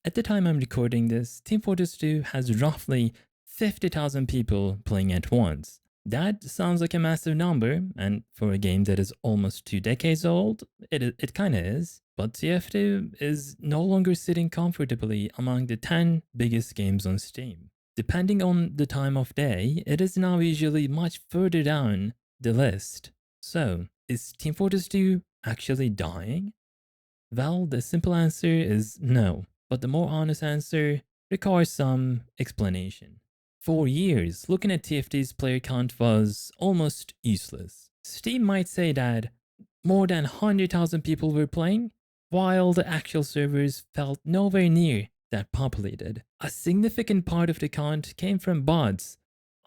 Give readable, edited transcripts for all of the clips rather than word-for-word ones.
At the time I'm recording this, Team Fortress 2 has roughly 50,000 people playing at once. That sounds like a massive number, and for a game that is almost 2 decades old, it kinda is. But TF2 is no longer sitting comfortably among the 10 biggest games on Steam. Depending on the time of day, it is now usually much further down the list. So, is Team Fortress 2 actually dying? Well, the simple answer is no, but the more honest answer requires some explanation. For years, looking at TFT's player count was almost useless. Steam might say that more than 100,000 people were playing, while the actual servers felt nowhere near that populated. A significant part of the count came from bots,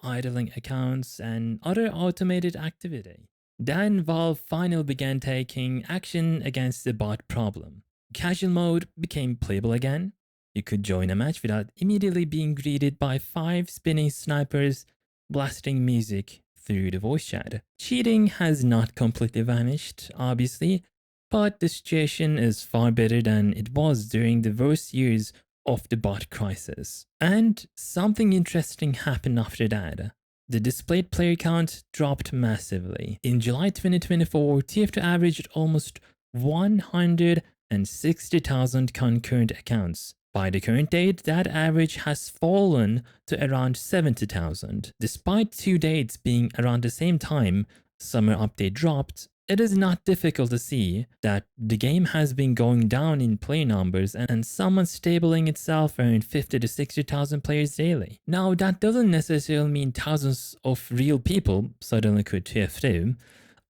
idling accounts, and other automated activity. Then Valve finally began taking action against the bot problem. Casual mode became playable again. You could join a match without immediately being greeted by 5 spinning snipers blasting music through the voice chat. Cheating has not completely vanished, obviously, but the situation is far better than it was during the worst years of the bot crisis. And something interesting happened after that. The displayed player count dropped massively. In July 2024, TF2 averaged almost 160,000 concurrent accounts. By the current date, that average has fallen to around 70,000. Despite 2 dates being around the same time summer update dropped, it is not difficult to see that the game has been going down in player numbers and somewhat stabling itself around 50 to 60,000 players daily. Now, that doesn't necessarily mean thousands of real people suddenly quit TF2.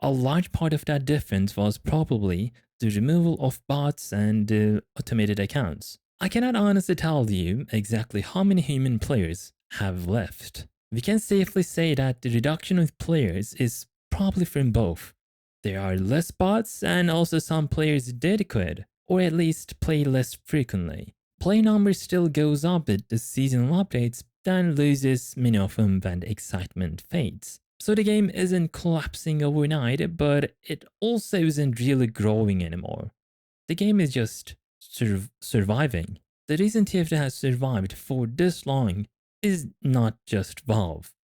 A large part of that difference was probably the removal of bots and automated accounts. I cannot honestly tell you exactly how many human players have left. We can safely say that the reduction of players is probably from both. There are less bots, and also some players did quit, or at least play less frequently. Play numbers still goes up with the seasonal updates, then loses many of them when the excitement fades. So the game isn't collapsing overnight, but it also isn't really growing anymore. The game is just surviving. The reason TF2 has survived for this long is not just Valve.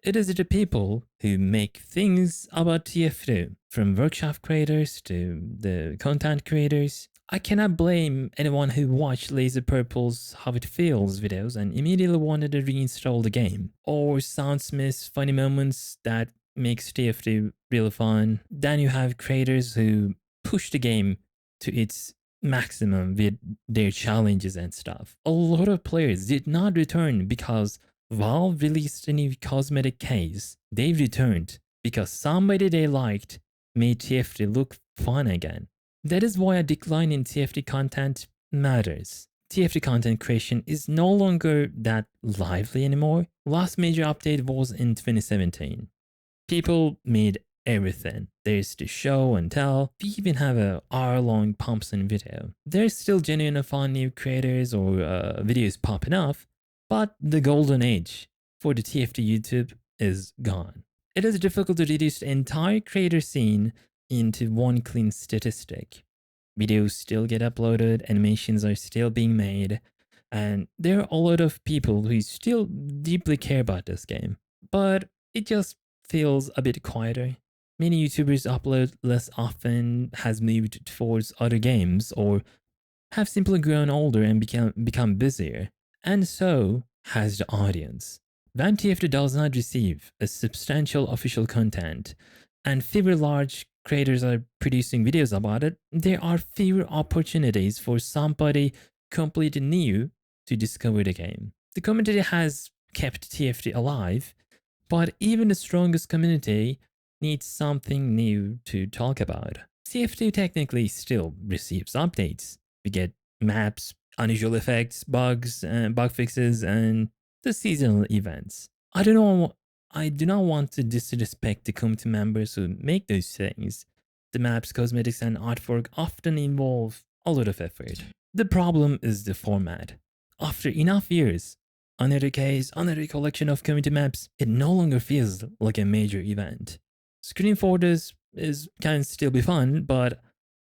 It is the people who make things about TF2, from workshop creators to the content creators. I cannot blame anyone who watched Laser Purple's How It Feels videos and immediately wanted to reinstall the game, or Soundsmith's funny moments that makes TF2 really fun. Then you have creators who push the game to its maximum with their challenges and stuff. A lot of players did not return because Valve released a new cosmetic case. They returned because somebody they liked made TFT look fun again. That is why a decline in TFT content matters. TFT content creation is no longer that lively anymore. Last major update was in 2017. People made everything. There's the show and tell. We even have a hour-long Pumpson video. There's still genuine fun new creators or videos popping off, but the golden age for the TFT YouTube is gone. It is difficult to reduce the entire creator scene into one clean statistic. Videos still get uploaded, animations are still being made, and there are a lot of people who still deeply care about this game. But it just feels a bit quieter. Many YouTubers upload less often, has moved towards other games, or have simply grown older and become busier. And so has the audience. When TFT does not receive a substantial official content, and fewer large creators are producing videos about it, there are fewer opportunities for somebody completely new to discover the game. The community has kept TFT alive, but even the strongest community needs something new to talk about. TF2 technically still receives updates. We get maps, unusual effects, bugs, bug fixes, and the seasonal events. I do not want to disrespect the community members who make those things. The maps, cosmetics, and artwork often involve a lot of effort. The problem is the format. After enough years, another case, another collection of community maps, it no longer feels like a major event. Screen for this can still be fun, but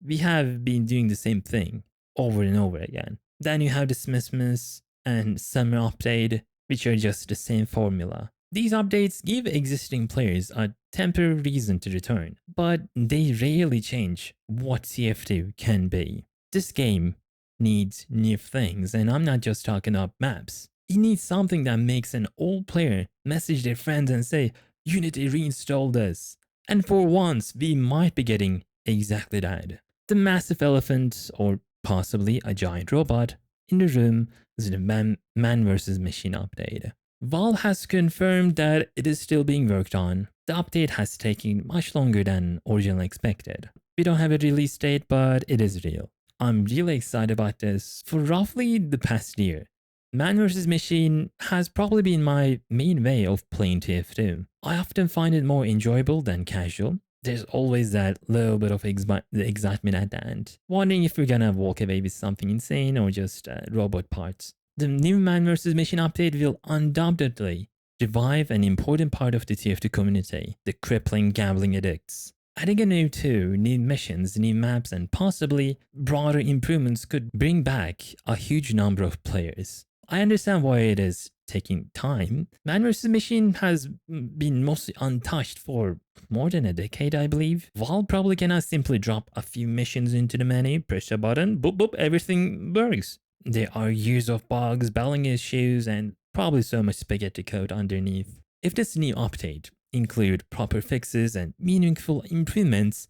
we have been doing the same thing over and over again. Then you have the Christmas and summer update, which are just the same formula. These updates give existing players a temporary reason to return, but they rarely change what TF2 can be. This game needs new things, and I'm not just talking about maps. It needs something that makes an old player message their friends and say, Unity reinstalled this. And for once, we might be getting exactly that. The massive elephant, or possibly a giant robot, in the room is the man vs. Machine update. Valve has confirmed that it is still being worked on. The update has taken much longer than originally expected. We don't have a release date, but it is real. I'm really excited about this. For roughly the past year, Man vs. Machine has probably been my main way of playing TF2. I often find it more enjoyable than casual. There's always that little bit of excitement at the end, wondering if we're gonna walk away with something insane or just robot parts. The new Man vs. Machine update will undoubtedly revive an important part of the TF2 community, the crippling gambling addicts. Adding a new tool, new missions, new maps, and possibly broader improvements could bring back a huge number of players. I understand why it is taking time. Man vs. Machine has been mostly untouched for more than a decade, I believe. Valve probably cannot simply drop a few missions into the menu, press a button, boop boop, everything works. There are years of bugs, balling issues, and probably so much spaghetti code underneath. If this new update include proper fixes and meaningful improvements,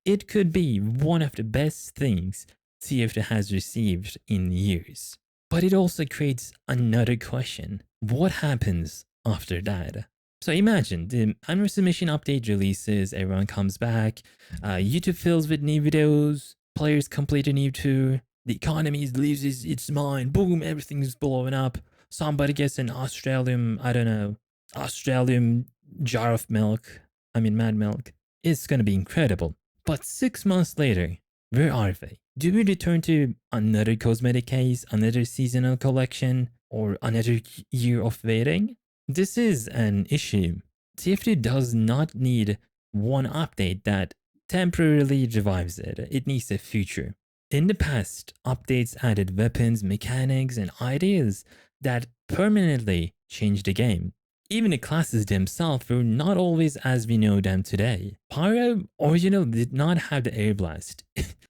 it could be one of the best things TF2 has received in years. But it also creates another question. What happens after that? So imagine the Man vs. Machine update releases, everyone comes back, YouTube fills with new videos, players complete a new tour, the economy loses its mind, boom, everything's blowing up. Somebody gets an Australian jar of milk, mad milk. It's gonna be incredible. But 6 months later, where are they? Do we return to another cosmetic case, another seasonal collection, or another year of waiting? This is an issue. TF2 does not need one update that temporarily revives it. It needs a future. In the past, updates added weapons, mechanics, and ideas that permanently changed the game. Even the classes themselves were not always as we know them today. Pyro original did not have the air blast.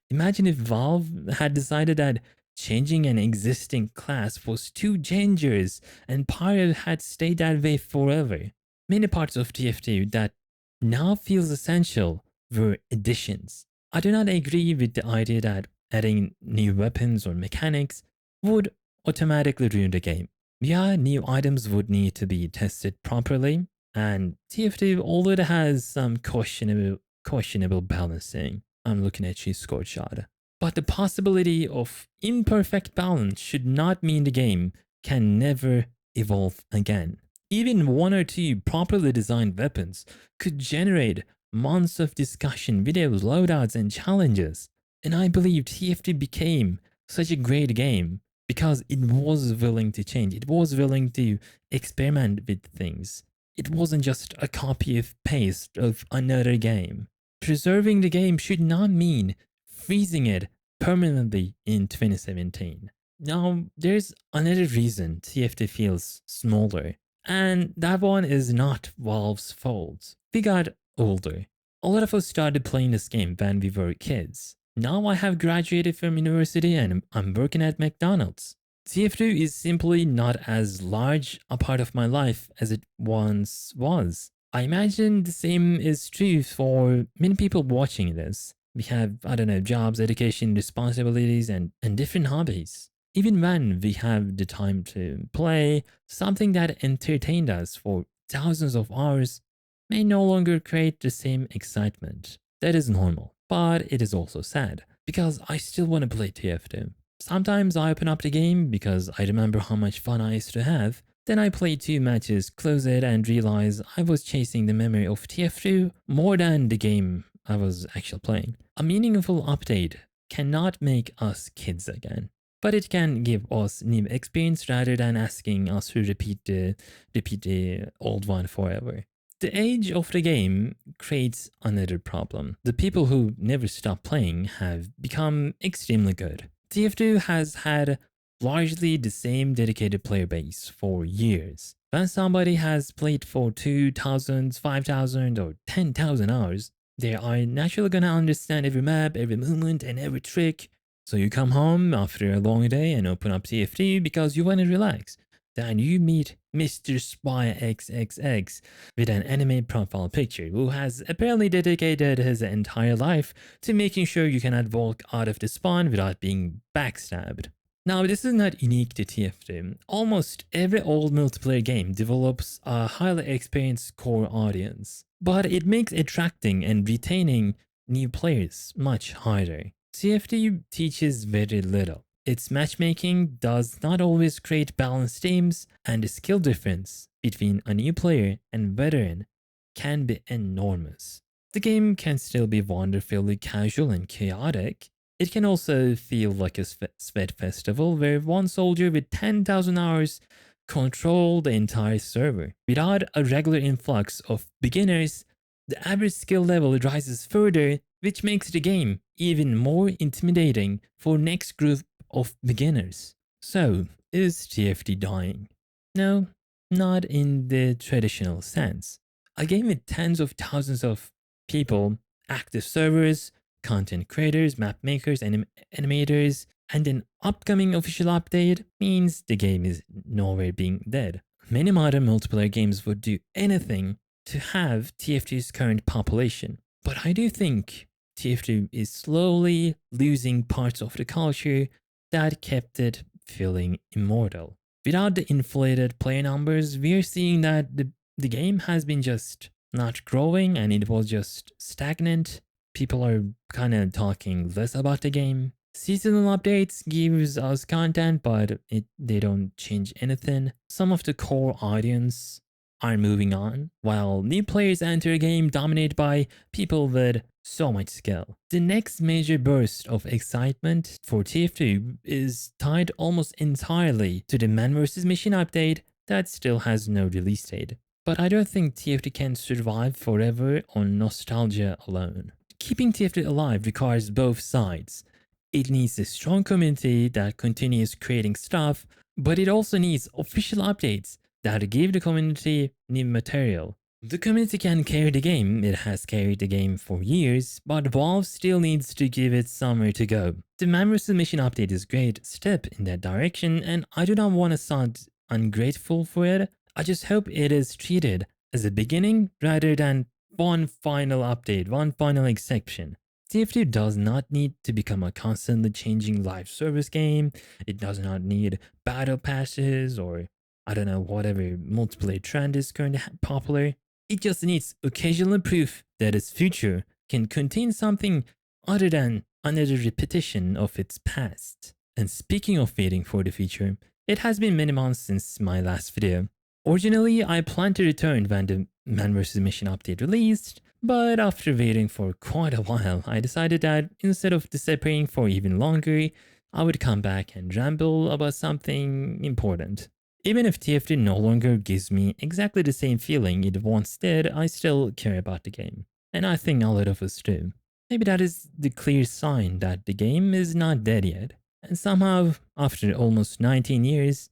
Imagine if Valve had decided that changing an existing class was too dangerous and Pyro had stayed that way forever. Many parts of TF2 that now feels essential were additions. I do not agree with the idea that adding new weapons or mechanics would automatically ruin the game. Yeah, new items would need to be tested properly, and TF2 already has some questionable balancing. I'm looking at you, Scorchard. But the possibility of imperfect balance should not mean the game can never evolve again. Even one or two properly designed weapons could generate months of discussion, videos, loadouts, and challenges. And I believe TF2 became such a great game because it was willing to change. It was willing to experiment with things. It wasn't just a copy of paste of another game. Preserving the game should not mean freezing it permanently in 2017. Now, there's another reason TF2 feels smaller, and that one is not Valve's fault. We got older. A lot of us started playing this game when we were kids. Now I have graduated from university and I'm working at McDonald's. TF2 is simply not as large a part of my life as it once was. I imagine the same is true for many people watching this. We have, jobs, education, responsibilities, and different hobbies. Even when we have the time to play, something that entertained us for thousands of hours may no longer create the same excitement. That is normal, but it is also sad because I still want to play TF2. Sometimes I open up the game because I remember how much fun I used to have. Then I play 2 matches, close it, and realize I was chasing the memory of TF2 more than the game I was actually playing. A meaningful update cannot make us kids again, but it can give us new experience rather than asking us to repeat the old one forever. The age of the game creates another problem. The people who never stop playing have become extremely good. TF2 has had largely the same dedicated player base for years. When somebody has played for 2,000, 5,000, or 10,000 hours, they are naturally gonna understand every map, every movement, and every trick. So you come home after a long day and open up TFT because you wanna relax. Then you meet Mr. Spy XXX with an anime profile picture who has apparently dedicated his entire life to making sure you cannot walk out of the spawn without being backstabbed. Now, this is not unique to TFT. Almost every old multiplayer game develops a highly experienced core audience, but it makes attracting and retaining new players much harder. TFT teaches very little. Its matchmaking does not always create balanced teams, and the skill difference between a new player and veteran can be enormous. The game can still be wonderfully casual and chaotic. It can also feel like a sweat festival where one soldier with 10,000 hours control the entire server. Without a regular influx of beginners, the average skill level rises further, which makes the game even more intimidating for next group of beginners. So, is TFT dying? No, not in the traditional sense. A game with tens of thousands of people, active servers, content creators, map makers, animators, and an upcoming official update means the game is nowhere being dead. Many modern multiplayer games would do anything to have TFT's current population, but I do think TFT is slowly losing parts of the culture that kept it feeling immortal. Without the inflated player numbers, we're seeing that the game has been just not growing and it was just stagnant. People are kind of talking less about the game. Seasonal updates gives us content, but they don't change anything. Some of the core audience are moving on, while new players enter a game dominated by people with so much skill. The next major burst of excitement for TF2 is tied almost entirely to the Man vs. Machine update that still has no release date. But I don't think TF2 can survive forever on nostalgia alone. Keeping TF2 alive requires both sides. It needs a strong community that continues creating stuff, but it also needs official updates that give the community new material. The community can carry the game, it has carried the game for years, but Valve still needs to give it somewhere to go. The Man vs. Machine update is a great step in that direction, and I do not want to sound ungrateful for it. I just hope it is treated as a beginning rather than one final update, one final exception. TF2 does not need to become a constantly changing live service game. It does not need battle passes or I don't know, whatever multiplayer trend is currently popular. It just needs occasional proof that its future can contain something other than another repetition of its past. And speaking of waiting for the future, it has been many months since my last video. Originally, I planned to return when the Man vs. Machine update released, but after waiting for quite a while, I decided that instead of disappearing for even longer, I would come back and ramble about something important. Even if TFT no longer gives me exactly the same feeling it once did, I still care about the game. And I think a lot of us do. Maybe that is the clear sign that the game is not dead yet. And somehow, after almost 19 years,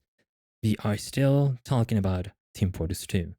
we are still talking about Team Fortress 2.